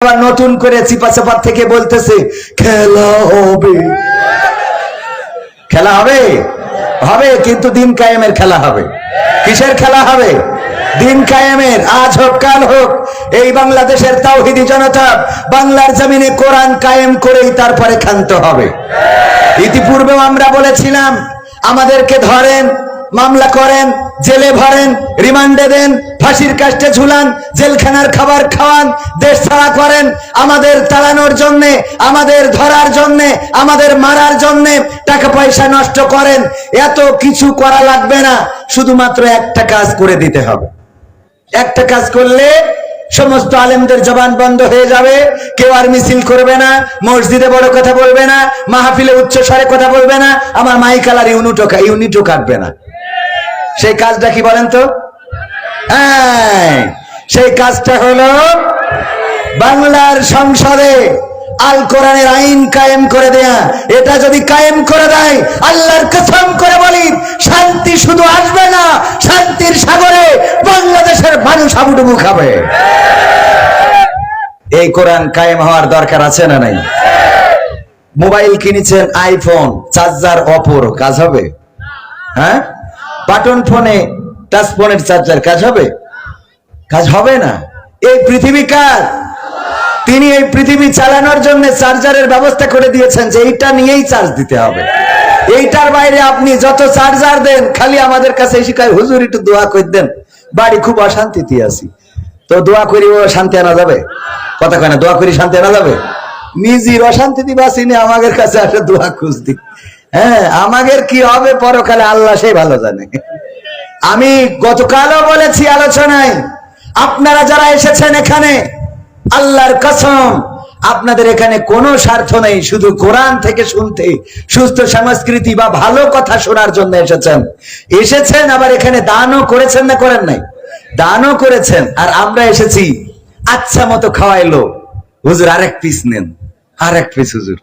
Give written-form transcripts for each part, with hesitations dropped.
আবার নতুন করে চিপা চাপা থেকে বলতেছে খেলা হবে, খেলা হবে হবে, কিন্তু দিন কায়েমের খেলা হবে। কিসের খেলা হবে? দিন কায়েমের। আজ হোক কাল হোক এই বাংলাদেশের তাওহীদি জনতা বাংলার জমিনে কোরআন কায়েম করেই তারপরে ক্ষান্ত হবে। ইতিপূর্বেও আমরা বলেছিলাম আমাদেরকে ধরেন, মামলা করেন, জেলে ভরেন, রিমান্ডে দেন, ফাঁসির কাস্টে ঝুলান, জেলখানার খাবার খাওয়ান, দেশ ছাড়া করেন, আমাদের তাড়ানোর জন্য, আমাদের ধরার জন্য, আমাদের মারার জন্য টাকা পয়সা নষ্ট করেন। এত কিছু করা লাগবে না, শুধুমাত্র একটা কাজ করে দিতে হবে। একটা কাজ করলে সমস্ত আলেমদের জবান বন্ধ হয়ে যাবে, কেউ আর মিছিল করবে না, মসজিদে বড় কথা বলবে না, মাহফিলে উচ্চ স্বরে কথা বলবে না, আমার মাইকাল আর ইউনিটও কাটবে না। সেই কাজটা কি বলেন তো? সেই কাজটা হলো বাংলার সংসদে আল কোরআনের আইন কায়েম করে দেয়া। এটা যদি কায়েম করে দেয়, আল্লাহর কসম করে বলি, শান্তি শুধু আসবে না, শান্তির সাগরে বাংলাদেশের মানুষ হাবুডুবু খাবে। এই কোরআন কায়েম হওয়ার দরকার আছে না নাই? মোবাইল কিনেছেন আইফোন, চার্জার অপর, কাজ হবে? হ্যাঁ, বাটন ফোনে, টাচ ফোনের চার্জার কাজ হবে? কাজ হবে না। এই পৃথিবী কার? তিনি এই পৃথিবী চালানোর জন্য চার্জারের ব্যবস্থা করে দিয়েছেন যে এইটা নিয়েই চার্জ দিতে হবে। এইটার বাইরে আপনি যত চার্জার দেন, খালি আমাদের কাছে এসে কয় হুজুর একটু দোয়া করে দেন, বাড়ি খুব অশান্তিতে আছি। তো দোয়া করি ও শান্তি আনা যাবে? কথা কয় না, দোয়া করি শান্তি আনা যাবে? নিজের অশান্তিতে বাঁচিনি, আমাদের কাছে আসে দোয়া খুঁজতি। হ্যাঁ, আমাদের কি হবে পরকালে আল্লাহ সেই ভালো জানে। আমি গতকালও বলেছি আলোচনায়, আপনারা যারা এসেছেন এখানে, আল্লাহর কসম আপনাদের এখানে কোনো স্বার্থ নেই, শুধু কোরআন থেকে শুনতে, সুস্থ সংস্কৃতি বা ভালো কথা শোনার জন্য এসেছেন। আবার এখানে দানও করেছেন না করেন নাই? দানও করেছেন। আর আমরা এসেছি আচ্ছা মতো খাওয়াইলো, হুজুর আরেক পিস নেন, আরেক পিস হুজুর,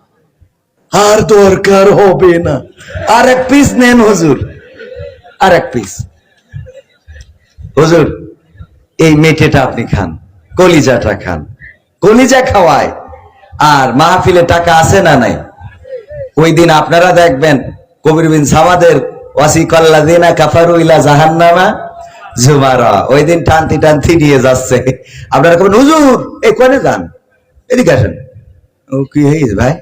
আর দরকার হবে না, আরেক পিস নেন হুজুর, আরেক পিস হুজুর, এই মেটেটা আপনি খান, কলিজাটা খান, কলিজা খাওয়ায়। আর মাহফিলে টাকা আছে না নাই? ওই দিন আপনারা দেখবেন কবির বিন সামাদের ওয়াসিকাল্লাযিনা কাফারু ইলা জাহান্নামা জুমারা, ওই দিন টানতি টানতি নিয়ে যাচ্ছে। আপনারা কবেন হুজুর এই কোনে যান, এদিকে আসেন। ও কি হয়েছে ভাই?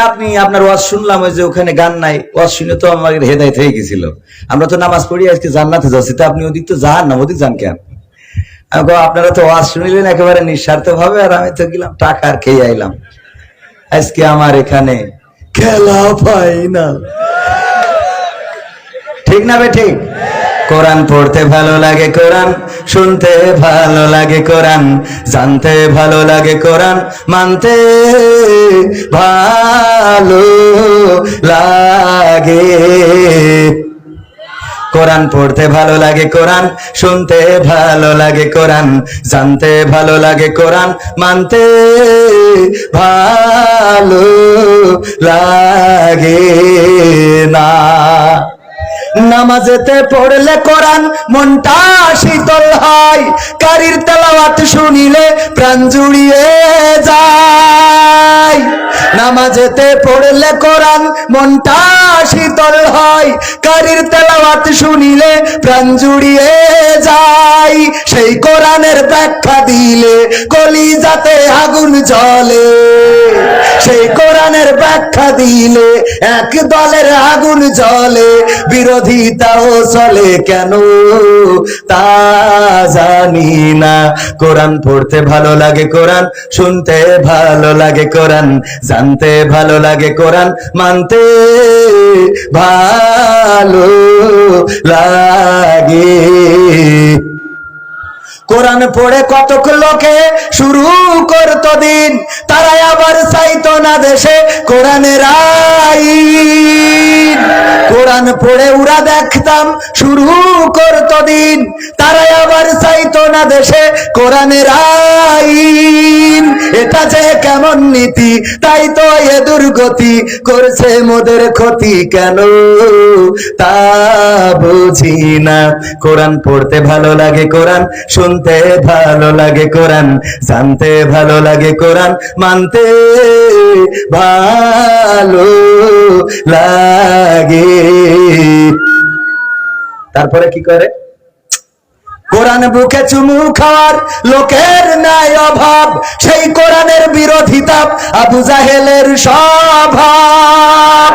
আপনি আপনার ওয়াজ শুনলাম, ওই যে ওখানে গান নাই, ওয়াজ শুনে তো আমার হেদায়েত হয়ে গেছিল, আমরা তো নামাজ পড়ি আজকে জান্নাতে যাচ্ছি, তা আপনি ওদিক তো যান না, ওদিক যান কেন? আপনারা তো ওয়াজ শুনিলেন একেবারে নিঃস্বার্থ ভাবে, আর আমি তো গেলাম টাকা আর খেয়ে আইলাম। আজকে আমার এখানে খেলা ফাইনাল, ঠিক না বে ঠিক? কোরআন পড়তে ভালো লাগে, কোরআন শুনতে ভালো লাগে, কোরআন জানতে ভালো লাগে, কোরআন মানতে ভালো লাগে। কোরআন পড়তে ভালো লাগে, কোরআন শুনতে ভালো লাগে, কোরআন জানতে ভালো লাগে, কোরআন মানতে ভালো লাগে না। নামাজেতে পড়লে কোরআন মনটা শীতল হয়, কারির তেলাওয়াত শুনিলে প্রাণ জুড়িয়ে যায়। নামাজেতে পড়লে কোরআন মনটা শীতল হয়, কারির তেলাওয়াত শুনিলে প্রাণ জুড়িয়ে যায়। সেই কোরআনের ব্যাখ্যা দিলে কলিজাতে আগুন জ্বলে, সেই কোরআনের ব্যাখ্যা দিলে এক দলের আগুন জ্বলে, বিরোধিতাও চলে কেন তা জানি না। কোরআন পড়তে ভালো লাগে, কোরআন শুনতে ভালো লাগে, কোরআন জানতে ভালো লাগে, কোরআন মানতে ভালো লাগে। কোরআন পড়ে কতক লোকে শুরু করতো দিন, তারা আবার চাইতো না দেশে কোরআনের আইন। কোরআন পড়ে ওরা দেখতাম শুরু করতো দিন, তারা আবার চাইতো না দেশে কোরআনের আইন। এটা যে কেমন নীতি, তাই তো এ দুর্গতি করছে মোদের ক্ষতি কেন তা বুঝি না। কোরআন পড়তে ভালো লাগে, কোরআন শুনতে ভালো লাগে, কোরআন জানতে ভালো লাগে, কোরআন মানতে ভালো লাগে। তারপরে কি করে? কোরআন বুকে চুমু খাওয়ার লোকের নাই অভাব, সেই কোরআনের বিরোধিতা আবু জাহেলের স্বভাব।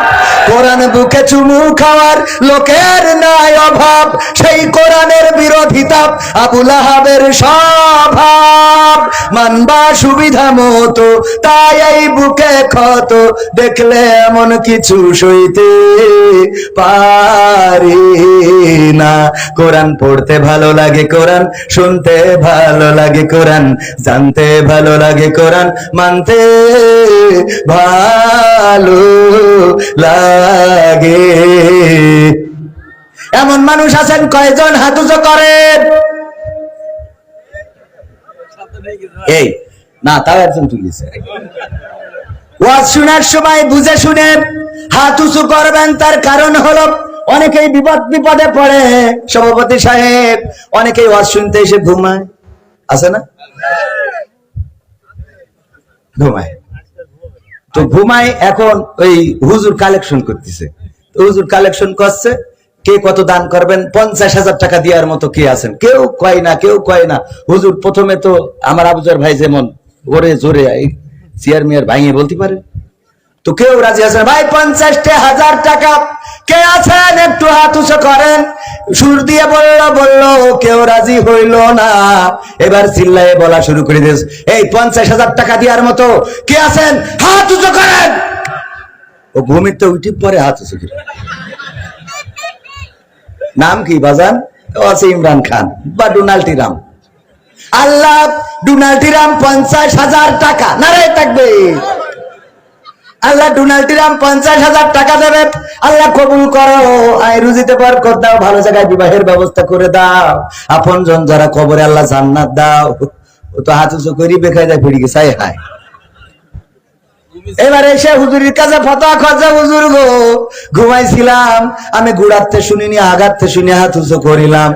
কোরআন বুকে চুমু খাওয়ার লোকের নাই অভাব, সেই কোরআনের বিরোধিতা আবু লাহাবের স্বভাব। মানবা সুবিধা মতো তাই এই বুকে ক্ষত, দেখলে এমন কিছু সইতে পারি না। কোরআন পড়তে ভালো লাগে, কোরআন শুনতে ভালো লাগে, কোরআন জানতে ভালো লাগে, কোরআন মানতে ভালো লাগে। এমন মানুষ আছেন কয়জন? হাত উঁচু করেন। এই না, তাও একজন তুলিছে। ওয়াজ শোনার সময় বুঝে শুনে হাত উঁচু করবেন। তার কারণ হলো অনেকেই বিপদে পড়ে। সভাপতি সাহেব, অনেকেই ওয়াজ শুনতে এসে ঘুমায়, আছে না? ঘুমায় তো ঘুমায়। এখন ওই হুজুর কালেকশন করতেছে, হুজুর কালেকশন করছে। কে কত দান করবেন? 50,000 টাকা দেওয়ার মতো কে আছেন? কেউ কয় না, কেউ কয় না। হুজুর প্রথমে তো আমার আবুজার ভাই যেমন ওরে জোরে চেয়ার মেয়ার ভাঙিয়ে বলতে পারে, তো কেউ রাজি আছেন? ভাই 50,000 টাকা কে আছেন? একটু হাত উঁচু করেন। সুর দিয়ে বললো, কেউ রাজি হইল না। এবার চিল্লায়ে বলা শুরু করে দিয়েছে, এই 50,000 টাকা দেওয়ার মতো কে আছেন? হাত উঁচু করেন। ও ঘুমিতে উঠে পরে হাত উঁচু করে। নাম কি বাজান? ও আছে ইমরান খান বা ডোনাল্ড রাম। আল্লাহ, ডোনাল্ড রাম 50,000 টাকা, নারে তাকবীর। আল্লাহ ডোনাল্ড রাম 50,000 টাকা দেবে। আল্লাহ কবুল করো, আয় রুজিতে বরকত দাও, ভালো জায়গায় বিবাহের ব্যবস্থা করে দাও, আপনজন যারা কবরে আল্লাহ জান্নাত দাও। ও তো হাত উঁচু করি বেখায় দেয় ফিরে গেছে। হায় এবারে এসে হুজুরের কাছে ফতোয়া খরচা, হুজুর গো ঘুমাইছিলাম, আমি গুড়াতে শুনিনি আগাতে শুনি হাত উঁচু করিলাম।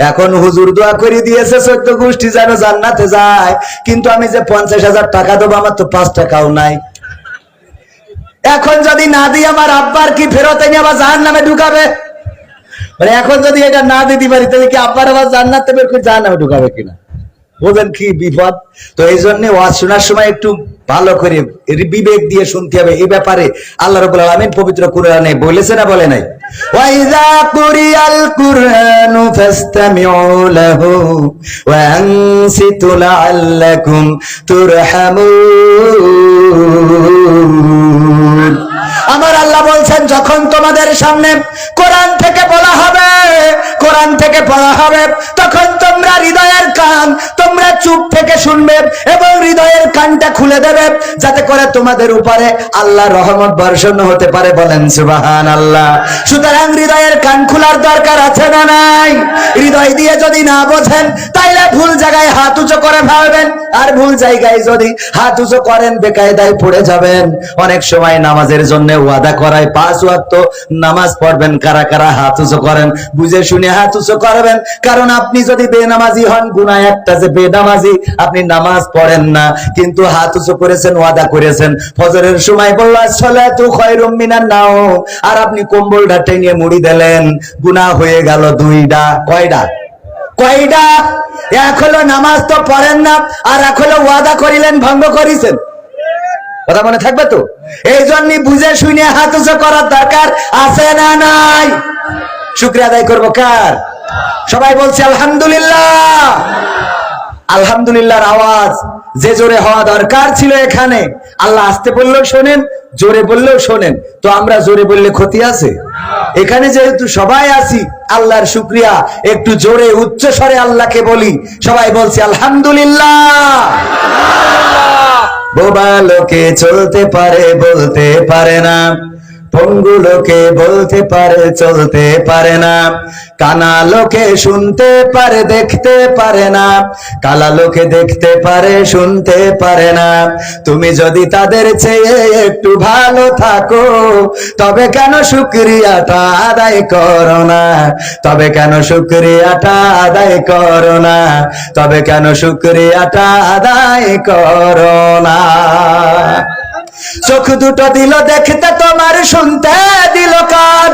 এখন হুজুর দোয়া করে দিয়েছে 14 গোষ্ঠী যেন জান্নাতে যায়, কিন্তু আমি যে 50,000 টাকা দেবো আমার তো 5 টাকাও নাই। এখন যদি না দিই আমার আব্বার কি ফেরত এনে আবার জাহান্নামে ঢুকাবে? মানে এখন যদি এটা না দিতে পারি তাহলে কি আব্বার আবার জান্নাতে বের করে জাহান্নামে ঢুকাবে কিনা? বলেন কি বিপদ। তো এই জন্য ওয়াজ শোনার সময় একটু ভালো করে বিবেক দিয়ে শুনতে হবে। এই ব্যাপারে আল্লাহ রাব্বুল আলামিন পবিত্র কুরআনে বলেছে না বলে নাই? ওয়াইযা কুরিয়াল কুরআনু ফাসতামিউ লাহু ওয়া আনসিতু লাআল্লাকুম তুরহামুন। আমার আল্লাহ বলছেন, যখন তোমাদের সামনে কোরআন থেকে বলা হবে, কোরআন থেকে পড়া হবে, তখন তোমরা হৃদয়ের কান তোমরা চুপ থেকে শুনবে এবং হৃদয়ের কানটা খুলে দেবে, যাতে করে তোমাদের উপরে আল্লাহর রহমত বর্ষণ হতে পারে। বলেন সুবহানাল্লাহ। সুতরাং হৃদয়ের কান খোলার দরকার আছে না নাই? হৃদয় দিয়ে যদি না বোঝেন তাইলে ভুল জায়গায় হাত উঁচু করে ভাববেন, আর ভুল জায়গায় যদি হাত উঁচু করেন বেকায়দায় পড়ে যাবেন। অনেক সময় নামাজের জন্য ওয়াদা করায় 5 ওয়াক্ত নামাজ পড়বেন, কারা কারা হাত উঁচু করেন? বুঝে শুনে হাত উঁচু করবেন, কারণ আপনি যদি বেনামাজি হন, গুনাহ একটা যে বেনামাজি, আপনি নামাজ পড়েন না কিন্তু হাত উঁচু করেছেন, ওয়াদা করেছেন। ফজরের সময় বললো আসসালাতু খায়রুম মিনান নাওম, আর আপনি কম্বলটা টেনে মুড়ি দিলেন, গুনাহ হয়ে গেল 2টা। কয়টা? এক হলো নামাজ তো পড়েন না, আর এক হলো ওয়াদা করিলেন, ভঙ্গ করেছেন। কথা মনে থাকবে তো? এই জন্য বুঝে শুনে হাত উঁচু করার দরকার আছে না নাই? শুকরিয়া আদায় করবো কার? সবাই বলছে আলহামদুলিল্লাহ। আলহামদুলিল্লাহর আওয়াজ যে জোরে হওয়া দরকার ছিল এখানে, আল্লাহ আস্তে বললেও শোনেন, জোরে বললেও শোনেন। তো আমরা জোরে বললে ক্ষতি আছে? এখানে যেহেতু সবাই আছি, আল্লাহর শুকরিয়া, একটু জোরে উচ্চ স্বরে আল্লাহকে বলি। সবাই বলছি আলহামদুলিল্লাহ। বোবা লোকে চলতে পারে বলতে পারে না, পঙ্গু লোকে বলতে পারে চলতে পারে না, কানা লোকে শুনতে পারে দেখতে পারে না, কালা লোকে দেখতে পারে শুনতে পারে না। তুমি যদি তাদের চেয়ে একটু ভালো থাকো, তবে কেন শুকরিয়াটা আদায় করো না? তবে কেন শুকরিয়াটা আদায় করো না? তবে কেন শুকরিয়াটা আদায় করো না? চোখ দুটো দিল দেখতে তোমার, শুনতে দিল কান,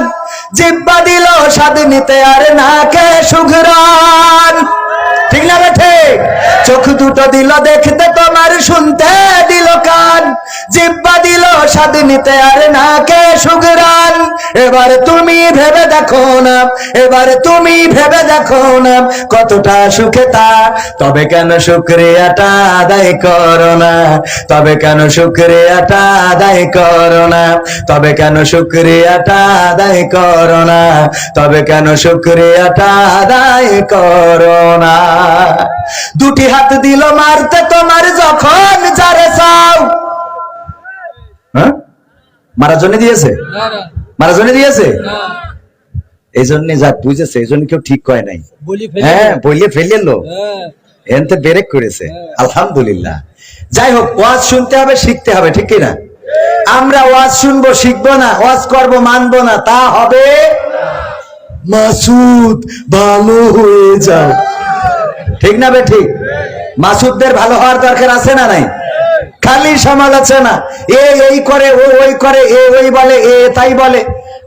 জিহ্বা দিল স্বাদ নিতে আর নাকে সুঘ্রাণ। ঠিক না ঠিক? চোখ দুটো দিল দেখতে তোমার, শুনতে দিল কান, জিহ্বা দিল স্বাদ নিতে আর নাকে সুঘ্রাণ। এবার তুমি ভেবে দেখো না, এবার তুমি ভেবে দেখো না কতটা সুখে তা। তবে কেন শুকরিয়াটা আদায় করো না? তবে কেন শুকরিয়াটা আদায় করো না? তবে কেন শুকরিয়াটা আদায় করো না? তবে কেন শুকরিয়াটা আদায় করো না? দুটি হাত দিল মারতে তোমার যখন যারে চাও। মারার জন্য দিয়েছে? মারার জন্য দিয়েছে? এই জন্য যা বুঝেছে, এই জন্য কেউ ঠিক কয় নাই। হ্যাঁ, বলিয়ে ফেললো, এনতে বেরেক করেছে। আলহামদুলিল্লাহ। যাই হোক, ওয়াজ শুনতে হবে, শিখতে হবে, ঠিক কিনা? আমরা ওয়াজ শুনবো, শিখবো না, ওয়াজ করবো, মানবো না, তা হবে মাসুদ ভালো হয়ে যাও। ঠিক না বে ঠিক? মাসুদদের ভালো হওয়ার দরকার আছে না নাই? খালি সমালোচনা, এই করে, ও ওই করে, ওই বলে, তাই বলে।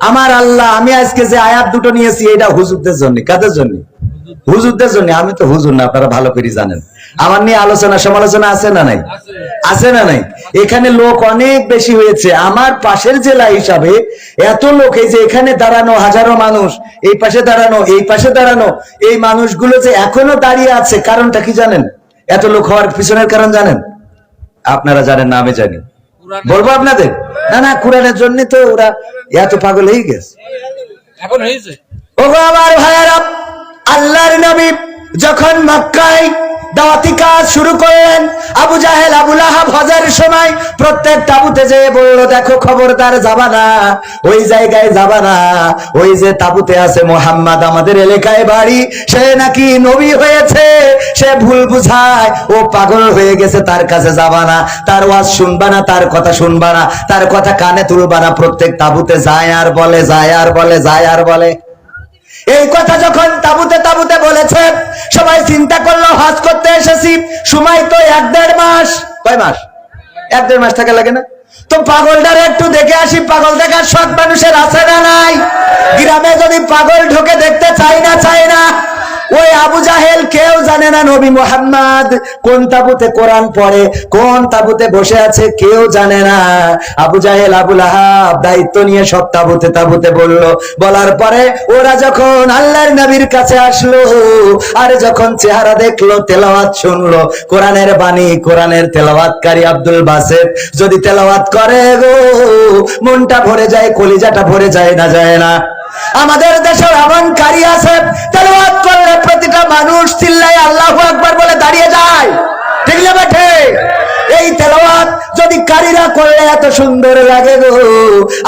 আমার আল্লাহ, আমি আজকে যে আয়াত দুটো নিয়েছি, এটা হুজুরদের জন্য। কাদের জন্য? হুজুরদের জন্য। আমি তো হুজুর না, আপনারা ভালো করে জানেন। আমার নিয়ে আলোচনা সমালোচনা আছে না নাই? আছে না নাই? এখানে লোক অনেক বেশি হয়েছে। আমার পাশের জেলা হিসাবে এত লোক, এই যে এখানে দাঁড়ানো হাজারো মানুষ, এই পাশে দাঁড়ানো, এই পাশে দাঁড়ানো, এই মানুষগুলো যে এখনো দাঁড়িয়ে আছে, কারণটা কি জানেন? এত লোক হওয়ার পিছনের কারণ জানেন? আপনারা জানেন না, আমি জানি। বলবো আপনাদের? না না, কোরআনের জন্য তো ওরা এত পাগল হয়ে গেছে। এখন হয়েছে। ওগো আমার ভাইয়েরা, আল্লাহর নবী যখন মক্কায় দাওয়াতি কাজ শুরু করলেন, আবু জাহেল আবু লাহাব হজের সময় প্রত্যেক তাবুতে যেয়ে বলল, দেখো খবরদার যাবা না, ওই জায়গায় যাবা না, ওই যে তাবুতে আছে মুহাম্মদ, আমাদের এলাকায় বাড়ি, সে নাকি নবী হয়েছে, সে ভুল বুঝায়, ও পাগল হয়ে গেছে, তার কাছে যাবা না, তার ওয়াজ শুনবা না, তার কথা শুনবা না, তার কথা কানে তুলবা না। প্রত্যেক তাবুতে যায় আর বলে, যায় আর বলে, যায় আর বলে। এই কথা যখন তাবুতে তাবুতে বলেছে, সবাই চিন্তা করলো হজ করতে এসেছি, সময় তো 1-1.5 মাস। কয় মাস? 1-1.5 মাস থাকা লাগে না? তো পাগলটারে একটু দেখে আসি, পাগল দেখার শখ মানুষের আছে না নাই? গ্রামে যদি পাগল ঢোকে দেখতে চাই না, চাই না? ওই আবু জাহেল কেউ জানে না নবী মুহাম্মদ কোন তাবুতে কোরআন পড়ে, কোন তাবুতে বসে আছে, কেউ জানে না। আবু জাহেল আবু লাহাব দায়িত্ব নিয়ে সব তাবুতে তাবুতে বললো। বলার পরে ওরা যখন আল্লাহর নবীর কাছে আসলো, আর যখন চেহারা দেখলো, তেলাওয়াত শুনলো, কোরআনের বাণী, কোরআনের তেলাওয়াতকারী আব্দুল বাসেত যদি তেলাওয়াত করে গো, মনটা ভরে যায়, কলিজাটা ভরে যায় না, যায় না? আমাদের দেশে এমন কারি আছে, তেলাওয়াত করলে প্রতিটা মানুষ চিল্লায় আল্লাহু আকবার বলে দাঁড়িয়ে যায়। ঠিক না বেঠে? এই তেলাওয়াত যদি কারীরা করলে এত সুন্দর লাগে গো,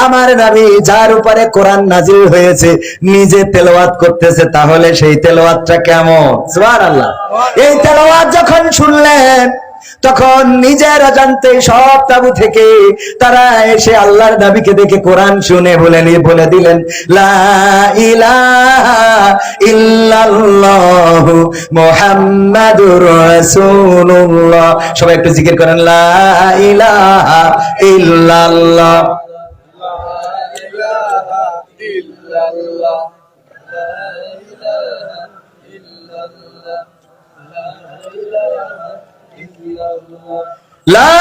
আমার নবী যার উপরে কোরআন নাজিল হয়েছে নিজে তেলাওয়াত করতেছে, তাহলে সেই তেলাওয়াতটা কেমন? সুবহানাল্লাহ। এই তেলাওয়াত যখন শুনলেন, তখন নিজের অজান্তে সব তাবু থেকে তারা এসে আল্লাহর নবীকে দেখে কোরআন শুনে বলে দিলেন, লা ইলাহা ইল্লাল্লাহু মুহাম্মাদুর রাসূলুল্লাহ। সবাই একটু জিকির করেন, লা ইলাহা ইল্লাল্লাহ। লা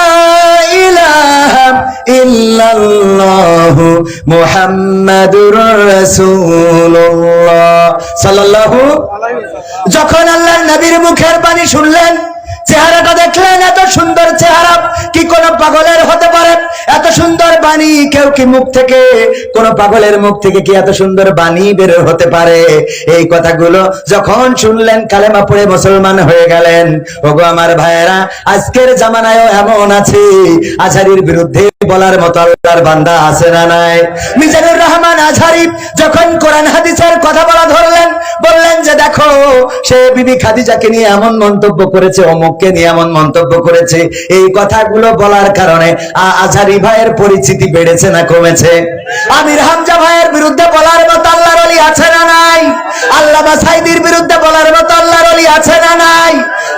ইলাহা ইল্লাল্লাহু মুহাম্মাদুর রাসূলুল্লাহ সাল্লাল্লাহু আলাইহি ওয়াসাল্লাম। যখন আল্লাহর নবীর মুখের বাণী শুনলেন, চেহারাটা দেখলেন, এত সুন্দর চেহারা কি কোন পাগলের হতে পারে? এত সুন্দর বাণী কেউ কি মুখ থেকে, কোন পাগলের মুখ থেকে কি এত সুন্দর বাণী বের হতে পারে? এই কথাগুলো যখন শুনলেন কালেমা পড়ে মুসলমান হয়ে গেলেন। ওগো আমার ভাইয়েরা, আজকের জামানায়ও এমন আছে আজহারীর বিরুদ্ধে বলার মতো আল্লাহর বান্দা আছে না নাই? মিজানুর রহমান আজহারী যখন কোরআন হাদিসের কথা বলা ধরলেন, বললেন যে দেখো সে বিবি খাদিজাকে নিয়ে এমন মন্তব্য করেছে, অমুককে নিয়ে এমন মন্তব্য করেছে। এই কথাগুলো বলার কারণে আজহারী ভাইয়ের পরিচিতি বেড়েছে না কমেছে? আমির হামজা ভাইয়ের বিরুদ্ধে বলার মতো আল্লাহর ওলি আছে না নাই? আল্লামা সাঈদীর বিরুদ্ধে বলার মতো আল্লাহর ওলি আছে না নাই?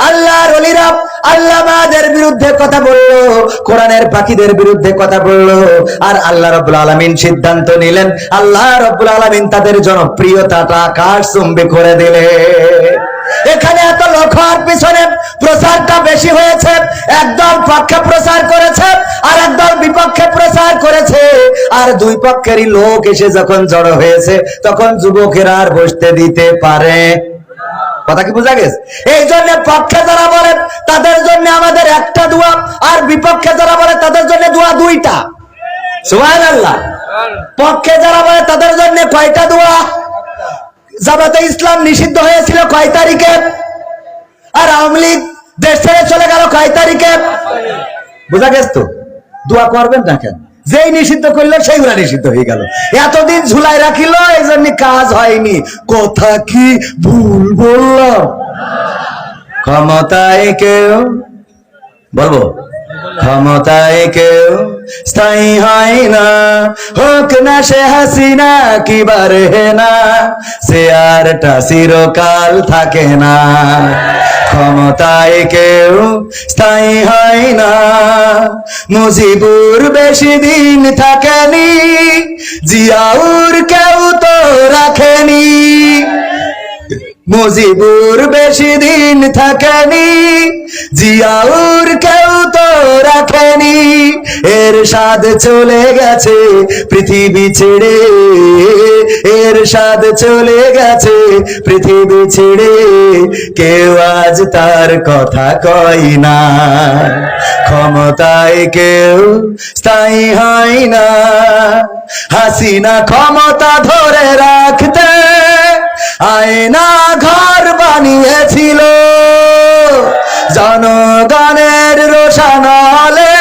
আল্লাহর ওলিরা আল্লামাদের বিরুদ্ধে কথা বললো, কোরআনের পাখিদের বিরুদ্ধে কথা বললো, আর আল্লাহ রাব্বুল আলামিন সিদ্ধান্ত নিলেন, আল্লাহ রাব্বুল আলামিন তাদের জনপ্রিয়তাটা আকাশচুম্বী করে দিলেন। এখানে এত লক্ষার পিছনে প্রচারটা বেশি হয়েছে। একদল পক্ষে প্রচার করেছে আর একদল বিপক্ষে প্রচার করেছে, আর দুই পক্ষেরই লোক এসে যখন জড়ো হয়েছে তখন যুবকেরা আর বসতে দিতে পারে? কথা কি বোঝা গেছে? এই জন্য পক্ষে যারা বলে তাদের জন্য আমাদের একটা দোয়া, আর বিপক্ষে যারা বলে তাদের জন্য দোয়া দুইটা। সুবহানাল্লাহ। পক্ষে যারা বলে তাদের জন্য কয়টা দোয়া? জামাতে ইসলাম নিষিদ্ধ হয়েছিল কয় তারিখে? আর আওয়ামী লীগ দেশ ছেড়ে চলে গেল কয় তারিখে? বোঝা গেছে তো? দোয়া করবেন না কেন? যেই নিষিদ্ধ করলো সেইগুলা নিষিদ্ধ হয়ে গেল। এতদিন ঝুলাই রাখিল, এই জন্য কাজ হয়নি। কথা কি ভুল বললাম? ক্ষমতায় কেউ, বলবো, ক্ষমতায় কেউ স্থায়ী হয় না, হোক না সে হাসিনা কি বারে না, সে আরটা চিরকাল থাকে না। ক্ষমতায় কেউ স্থায়ী হয় না, মুজিবুর বেশি দিন থাকেনি, জিয়াউর কেউ তো রাখেনি। মুজিবুর বেশি দিন থাকেনি, জিয়াউর কেউ তো রাখেনি। এরশাদ চলে গেছে পৃথিবী ছেড়ে, এরশাদ চলে গেছে পৃথিবী ছেড়ে, কেউ আজ তার কথা কয় না। ক্ষমতায় কেউ স্থায়ী হয় না, হাসিনা ক্ষমতা ধরে রাখতে আয়না ঘর বানিয়েছিল, জনগণের রোশানলে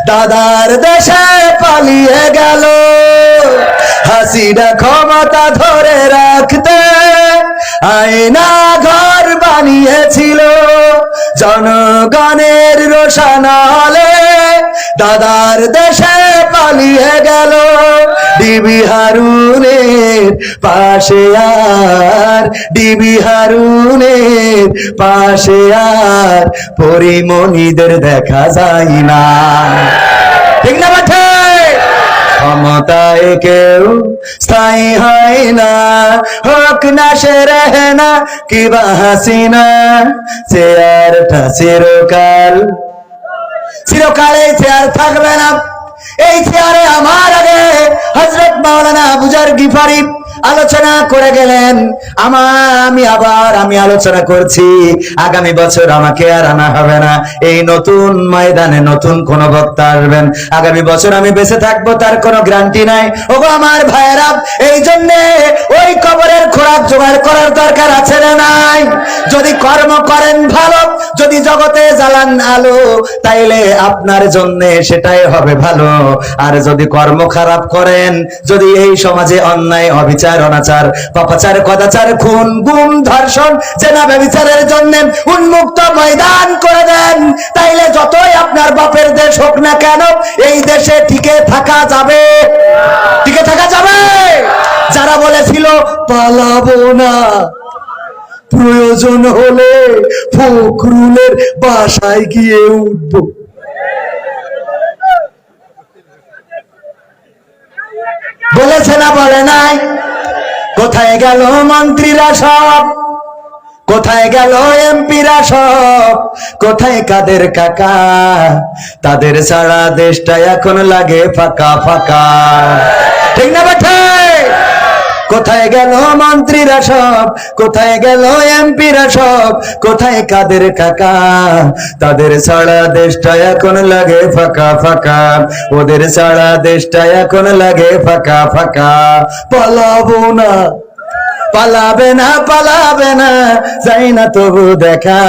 দাদার দেশে পালিয়ে গেল। হাসিনা ক্ষমতা ধরে রাখতে আয়না ঘর বানিয়েছিল, জনগণের রোশানলে দাদার দেশে পালিয়ে গেল। ডিবি হারুনের পাশে আর, ডিবি হারুনের পাশে আর পরিমণিদের দেখা যায় না। ঠিক না বাঠে? ক্ষমতায় কেউ স্থায়ী হয় না, হোক না সে রেহেনা কিবা হাসিনা, চেয়ারটা চিরকাল, চিরকাল এই চেয়ার থাকবে না। এই চেয়ারে আমার আগে হযরত মাওলানা আবুজার গিফারি আলোচনা করে গেলেন। আমি আলোচনা করছি, আগামী বছর আমাকে আর আনা হবে না। এই নতুন ময়দানে নতুন কোন বক্তা আসবেন, আগামী বছর আমি বেঁচে থাকবো তার কোনো গ্যারান্টি নাই। ওগো আমার ভাইয়েরা, এই জন্য ওই কবরের খোরাক জোগাড় করার দরকার আছে না নাই? যদি কর্ম করেন ভালো, যদি জগতে জ্বালান আলো, তাইলে আপনার জন্য সেটাই হবে ভালো। আর যদি কর্ম খারাপ করেন, যদি এই সমাজে অন্যায় অবিচার অনাচার পাপাচার কদাচার খুন গুম ধর্ষণ জেনা ব্যভিচারের জন্য উন্মুক্ত ময়দান করে দেন, তাইলে যতই আপনার বাপের দেশ হোক না কেন এই দেশে টিকে থাকা যাবে? টিকে থাকা যাবে? যারা বলেছিল পালাবো না, প্রয়োজন হলে ফখরুলের বাসায় গিয়ে উঠবো, বলেছে না বলে নাই? কোথায় গেল মন্ত্রীরা সব? কোথায় গেল এমপিরা সব? কোথায় কাদের কাকা? তাদের ছাড়া দেশটা এখন লাগে ফাঁকা ফাঁকা। ঠিক না বেঠে? কোথায় গেল মন্ত্রীরা সব, কোথায় গেল এমপিরা সব, কোথায় কাদের কাকা? তাদের ছাড়া দেশটা এখন লাগে ফাঁকা ফাঁকা, ওদের ছাড়া দেশটা এখন লাগে ফাঁকা ফাঁকা। পালাবো না, পালাবে না, পালাবে না, যাই না তবু দেখা,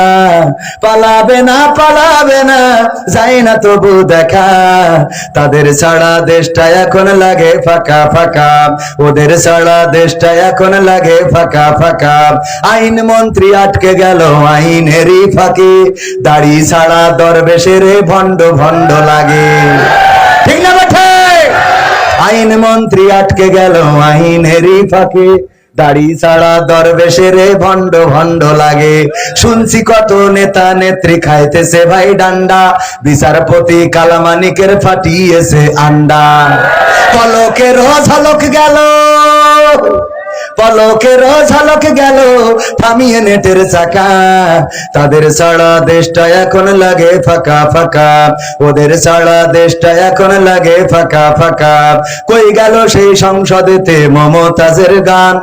পালাবে না, পালাবে না, যাই না তবু দেখা। তাদের ছাড়া দেশটা এখন লাগে ফাঁকা ফাঁকা, ওদের ছাড়া দেশটা এখন লাগে ফাঁকা ফাঁকা। আইন মন্ত্রী আটকে গেল আইনেরই ফাঁকে, দাড়ি ছাড়া দরবেশের ভণ্ড ভণ্ড লাগে। ঠিক না বেঠে? আইন মন্ত্রী আটকে গেল আইনেরই ফাঁকে, দাড়ি ছাড়া দরবেশের ভণ্ড ভণ্ড লাগে। শুনছি কত নেতা নেত্রী খাইতেছে ভাই ডান্ডা, বিচারপতি কালামানিকের ফাটিয়েছে আন্ডা। পলকের ঝলক গেল, পলকের ঝলক গেল, থামিয়ে নেটের চাকা। তাদের ছাড়া দেশটা এখন লাগে ফাঁকা ফাঁকা, ওদের ছাড়া দেশটা এখন লাগে ফাঁকা ফাঁকা। কই গেল সেই সংসদেতে মমতাজের গান?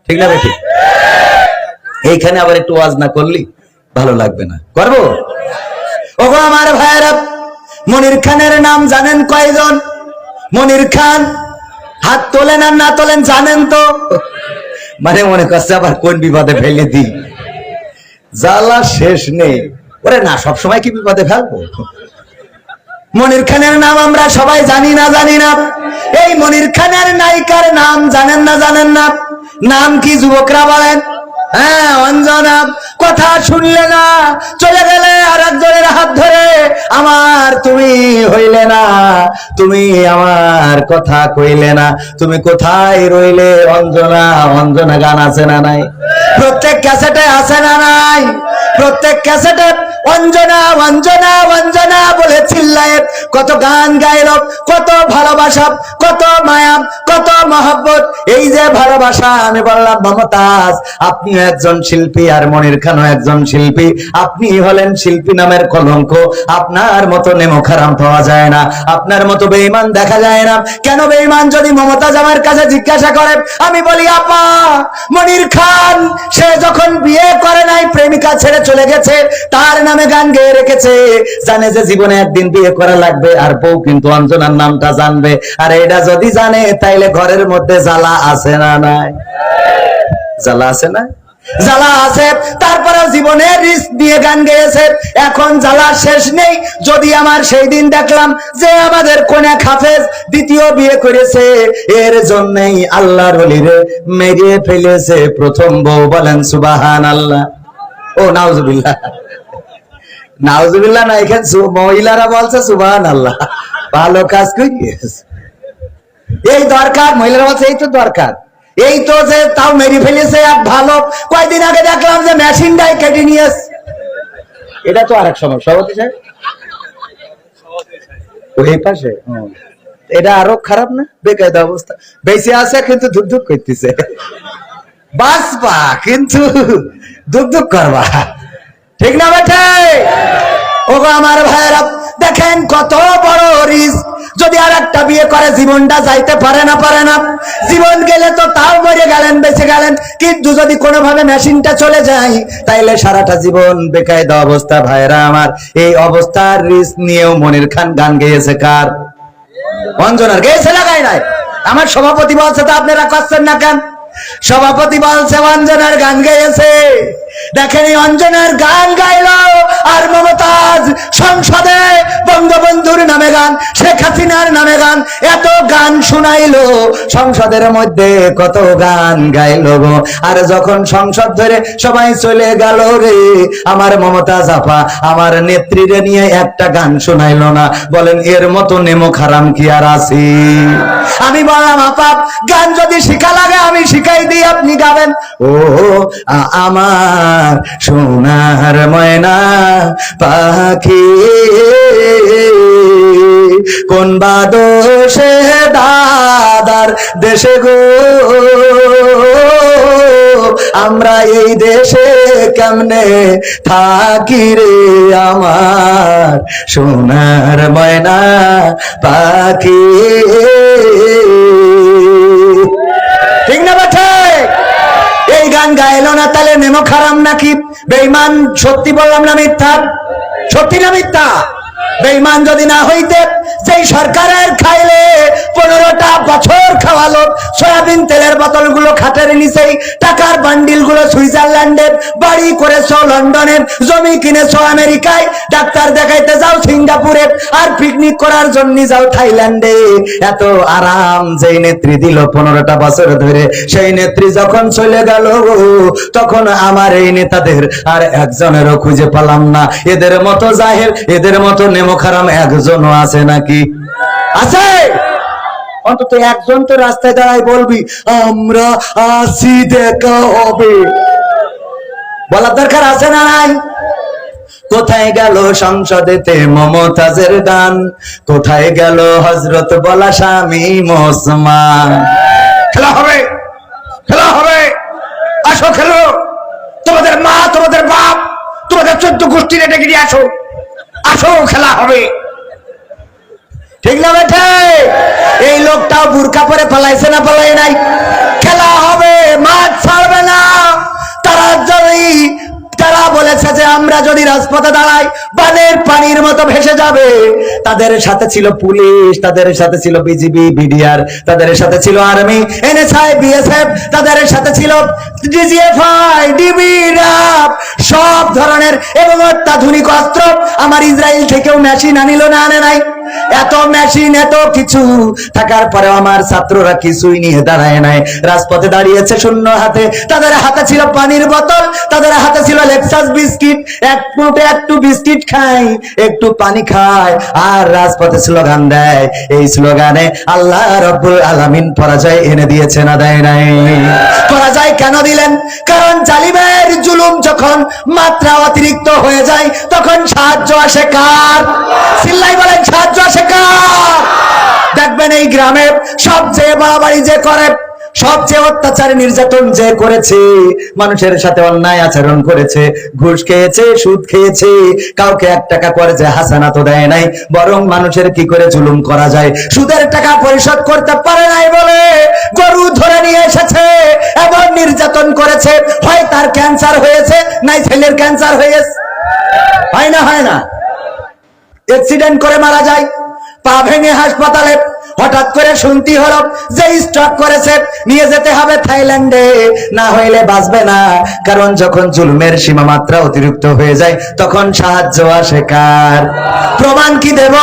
ঠিক না বেটি? এইখানে আবার একটু ওয়াজ না করলি ভালো লাগবে না, করবো? ওগো আমার ভাইয়েরা, মনির খানের নাম জানেন কয়জন? মনির খান হাত তোলেন আর না তোলেন জানেন তো? মানে মনে করছে আবার কোন বিপদে ফেলে দিই, জ্বালা শেষ নেই। ওরে না, সবসময় কি বিপদে ফেলবো? মনির খানের নাম আমরা সবাই জানি না জানি না? এই মনির খানের নায়িকার নাম জানেন না জানেন না? নাম কি যুবকরা বলেন? হ্যাঁ, অঞ্জনা। কথা শুনলে না, চলে গেলে আর একজনের হাত ধরে, আমার তুমি হইলে না, তুমি আমার কথা কইলে না, তুমি কোথায় রইলে অঞ্জনা? অঞ্জনা গান আছে না নাই? প্রত্যেক ক্যাসেটে আছে না নাই? প্রত্যেক ক্যাসেটে অঞ্জনা অঞ্জনা অঞ্জনা বলে চিল্লায় কত গান গাইল, কত ভালোবাসা, কত মায়া, কত মহব্বত। এই যে ভালোবাসা, আমি বললাম মমতাজ আপনি একজন শিল্পী আর মনির খানও একজন শিল্পী, আপনি হলেন শিল্পী নামের কলঙ্ক। আপনার মতো নেমোখারাম পাওয়া যায় না, আপনার মতো বেঈমান দেখা যায় না। কেন বেঈমান? যদি মমতাজ আমার কাছে জিজ্ঞাসা করে, আমি বলি আপা মনির খান সে যখন বিয়ে করে নাই, প্রেমিকা ছেড়ে চলে গেছে, তার নামে গান গেয়ে রেখেছে, জানে যে জীবনে একদিন বিয়ে করা লাগবে, আর বউ কিন্তু অঞ্জনার নামটা জানবে। আর এটা যদি জানে তাইলে ঘরের মধ্যে জ্বালা আছে না নাই? জ্বালা আছে না? জ্বালা আছে, তারপরেও জীবনের রিস্ক দিয়ে গান গেয়েছে। এখন জ্বালা শেষ নেই। যদি আমার সেই দিন দেখলাম যে আমাদের কোনে হাফেজ দ্বিতীয় বিয়ে করেছে, এর জন্যই আল্লাহর ওলিরে মেরে ফেলেছে প্রথম বউ। বলেন সুবহানাল্লাহ। ও নাউজুবিল্লাহ, নাউজুবিল্লাহ না, এখানে মহিলারা বলছে সুবহানাল্লাহ। ভালো কাজ করিস, এই দরকার। মহিলারা বলছে এই তো দরকার, এই তো যে তাও মেরে ফেলেছে। এক ভালো, কয়দিন আগে দেখলাম যে মেশিনটাই কেটে নিয়েছে। এটা তো আরেক সমস্যা হতে চায় ওই পাশে, এটা আরো খারাপ না? বেকায়দা অবস্থা, বেঁচে আছে কিন্তু ধুক ধুক করতেছে। বাঁচবা কিন্তু ধুক ধুক করবা, ঠিক না বেঠে? ওগো আমার ভাইয়েরা, দেখেন কত বড় রিস্ক। যদি আর একটা বিয়ে করে জীবনটা যাইতে পারে না, পারে না। জীবন গেলে তো তাও মরে গেলেন, বেঁচে গেলেন, কিন্তু যদি কোনোভাবে মেশিনটা চলে যায় তাইলে সারাটা জীবন বেকায়দা অবস্থা। ভাইয়েরা আমার, এই অবস্থার রিস্ক নিয়েও মনির খান গান গেয়েছে। কার? অঞ্জনার। গেয়েছে না গায় নাই? আমার সভাপতি বলছে তো আপনারা করছেন না কেন? সভাপতি বলছে অঞ্জনার গান গেয়েছে। দেখেন এই অঞ্জনার গান গাইল, আর মমতাজ সংসদে বঙ্গবন্ধুর নামে গান, শেখ হাসিনার নামে গান, এত গান শুনাইলো সংসদের মধ্যে, কত গান গাইল গো। আর যখন সংসদ ধরে সবাই চলে গেল রে, আমার মমতাজ আপা আমার নেত্রীরে নিয়ে একটা গান শুনাইলো না। বলেন এর মতো নেমোখারাম কি আর আছে? আমি বললাম আপা গান যদি শিখা লাগে আমি শিখাই দিই, আপনি গাবেন। ও আমার সোনার ময়না পাখি, কোন বাদশে দাদার দেশে গো, আমরা এই দেশে কেমনে থাকি রে, আমার সোনার ময়না পাখি। ঠিক না বেঠে? এই গান গাইলো না তাহলে নেমো খারাম নাকি? বেঈমান সত্যি বললাম না মিথ্যা? সত্যি না মিথ্যা? বেঈমান যদি না হইতে, যেই সরকারের খাইলে 15টা বছর খাওয়ালো, সয়াবিন তেলের বোতলগুলো খাটের নিচেই, টাকার বান্ডিল গুলো সুইজারল্যান্ডে, বাড়ি করেছো লন্ডনে, জমি কিনেছো আমেরিকায়, ডাক্তার দেখাইতে যাও সিঙ্গাপুরে, আর পিকনিক করার জন্য যাও থাইল্যান্ডে, এত আরাম যেই নেত্রী দিল 15টা বছর ধরে, সেই নেত্রী যখন চলে গেল, তখন আমার এই নেতাদের আর একজনেরও খুঁজে পেলাম না। এদের মতো জাহেল, এদের মতো নেমোখারাম একজনও আছে নাকি? আছে? অন্তত একজন তো রাস্তায় দাঁড়ায় বলবি আমরা আসি, দেখা হবে, বলার দরকার আছে না নাই? কোথায় গেল সংসদেতে মমতাজের গান? কোথায় গেল হযরত বলা স্বামী ওসমান? খেলা হবে, খেলা হবে, আসো খেলো। তোমাদের মা, তোমাদের বাপ, তোমাদের 14 গোষ্ঠীর ডেকে নিয়ে আসো, আসো খেলা হবে। ঠিক না বেঠে? এই লোকটাও বুরকা পরে পালাইছে না পালাই নাই? খেলা হবে, মাঠ ছাড়বে না। তারা বলেছে যে আমরা যদি রাজপথে দাঁড়াই, বানের পানির মতো ভেসে যাবে। তাদের সাথে ছিল পুলিশ, তাদের সাথে ছিল বিজিবি, বিডিআর, তাদের সাথে ছিল আর্মি, এনএসআই, বিএসএফ, তাদের সাথে ছিল ডিজিএফআই, ডিবি, র্যাব, সব ধরনের এবং অত্যাধুনিক অস্ত্র। আমার ইসরায়েল থেকেও মেশিন আনিল না, আনে নাই? এত মেশিন, এত কিছু থাকার পরে আমার ছাত্ররা কিছুই নিয়ে দাঁড়ায় নাই, রাজপথে দাঁড়িয়েছে শূন্য হাতে। তাদের হাতে ছিল পানির বোতল, তাদের হাতে ছিল লেক্সাস বিস্কিট, একটু বিস্কিট খাই, একটু পানি খায়, আর রাজপথে স্লোগান দেয়। এই স্লোগানে আল্লাহ রাব্বুল আলামিন পরাজয় এনে দিয়েছে না দেয় নাই? পরাজয় কেন দিলেন? কারণ জালিমের জুলুম যখন মাত্রা অতিরিক্ত হয়ে যায়, তখন সাহায্য আসে কার? চিল্লাই বলেন, সাহায্য আসে কার? দেখবেন এই গ্রামে সবচেয়ে বাড়াবাড়ি যে করে, সবচেয়ে অত্যাচার নির্যাতন যে করেছে, মানুষের সাথে অন্যায় আচরণ করেছে, ঘুষ খেয়েছে, সুদ খেয়েছে, কাউকে 1 টাকা করে যে হাসানা তো দেয় নাই, বরং মানুষের কি করে জুলুম করা যায় সুদের টাকা পরিশোধ করতে পারে নাই বলে গরু ধরে নিয়ে এসেছে এবং নির্যাতন করেছে। হয় তার ক্যান্সার হয়েছে, নাই ছেলের ক্যান্সার হয়েছে। হয় না? হয় না? অ্যাক্সিডেন্ট করে মারা যায়, পা ভেঙে হাসপাতালে, হঠাৎ করে শুনতে হলো যে স্ট্রোক করেছে, নিয়ে যেতে হবে থাইল্যান্ডে, না হইলে বাঁচবে না। কারণ যখন জুলুমের সীমা মাত্রা অতিরিক্ত হয়ে যায়, তখন সাহায্য আসে কার? প্রমাণ কি দেব?